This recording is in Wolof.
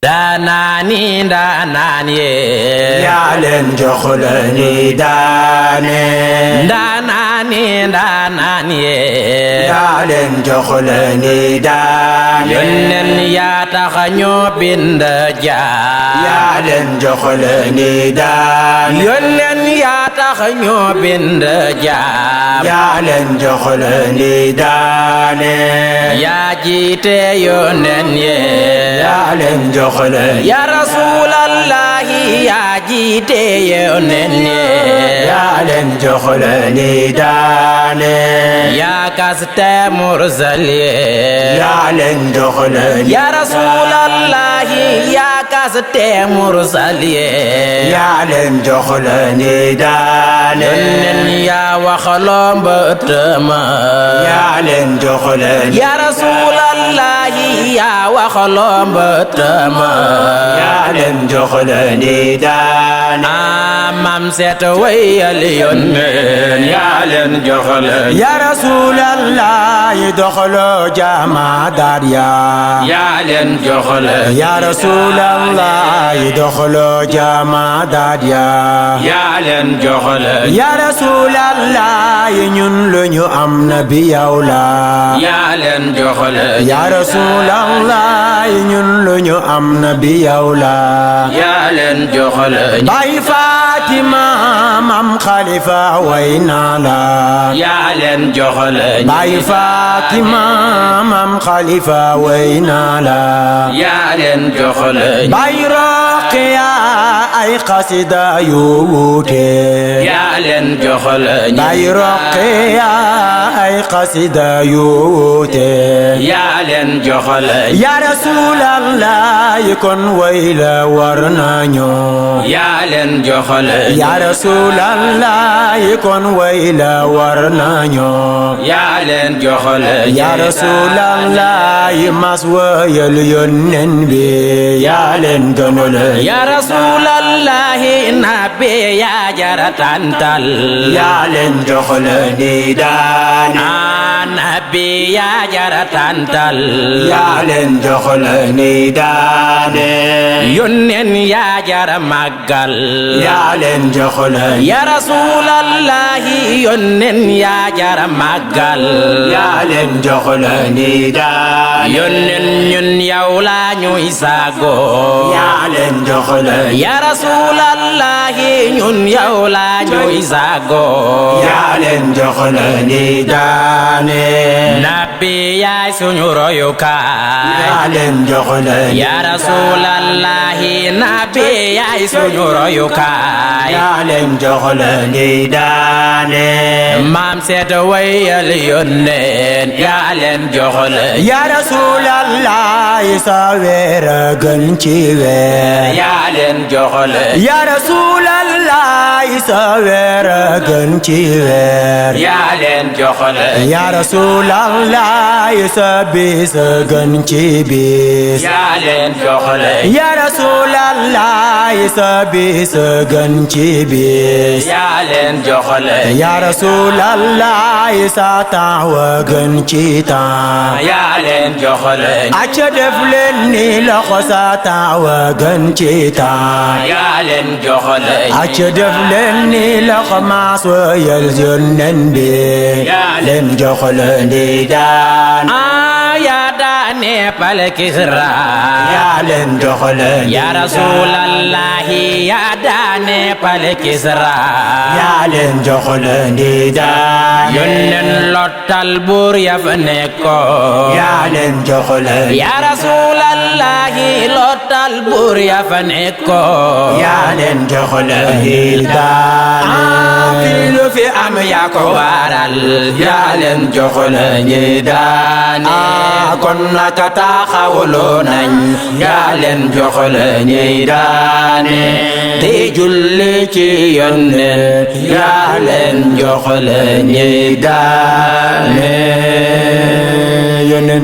daanaani ndaanaan yee yaa leen jox la ni daane daanaani ndaanaan yee yaa leen jox la ni daane yónneen yaa tax ñoo bind jaam yaa leen jox la ni daane yónneen yaa tax ñoo bind jaam yaa leen jox la ni daane yaa jiite yónneen yee yaa leen jox la ya rasulallahi yaa jiite yónneen yee yaa leen jox la ni daane yaa kaste mursal yee yaa leen jox la ni ya rasulallahi yaa kaste mursal yee yaa leen jox la ni daane yónneen yaa waxaloo mbëtëma yaa leen jox la ni ya rasulallahi yaa waxaloo mbëtëma yaa leen jox la ni daane mam seet wayal yónneen yaa leen jox la ya rasulallah doxaloo jaama daat yaa leen jox la ya rasulallah doxaloo jaama daat yaa leen jox la ya rasulallah ñun lu ñu am na bi yow la yaa leen jox la ya rasulallah ñun lu ñu am na bi yow la yaa leen jox la Baay Fatima mam Khalifa way naa la yaa leen jox la Baay Fatima mam Khalifa way naa la yaa leen jox la Baay Roqiya ay xasida yu wuute yaa leen jox la Baay Roqiya ay xasida yu wuute yaa leen jox la ya Rasulallah kon way la war nañu yaa leen jox la ya Rasulallah kon way la war nañu yaa leen jox la ya Rasulallah mas wayal yónneen bi yaa leen gënal ya rasulallahi nabi yaa jara tantal yaa leen jox la ni daane nabi yaa jara tantal yaa leen jox la ni daane yónneen yaa jara màggal yaa leen jox la ya rasulallahi yónneen yaa jara màggal yaa leen jox la ni daane yónneen ñun yow la ñuy sago yaa leen jox la ya rasulallahi ñun yow la ñuy sago yaa leen jox la ni daane nabi yaay suñu royukaay yaa leen jox la ya rasulallahi nabi yaay suñu royukaay yaa leen jox la ni daane maam seet wayal yónneen yaa leen jox la ya rasulallah sa weer gën ci weer yaa leen jox la ya rasulallah sa weer gën ci weer yaa leen jox la ya rasulallah sa bis gën ci bis yaa leen jox la ya rasulallah sa bis gën ci bis yaa leen jox la ya rasulallah sa tawa gën ci temps yaa leen jox la acca def leen ni loxo sa tawa gën ci temps yaa leen jox la acca def leen ni loxo maas wayal yónneen bi yaa leen jox la ni daan yaa daane pal Kisra yaa leen jox la ni ya rasulallahi yaa daane pal Kisra yaa leen jox la ni daan yónneen lottal buur ya fa nekkoon yaa leen jox la ya rasulallahi lottal buur ya fa nekkoon yaa leen jox la ni daan fii lu fi am yaa ko waral yaa leen jox la ni daane kon naka taxawloo nañ yaa leen jox la ni daane te julli ci yónneen yaa leen jox la ni daane yónneen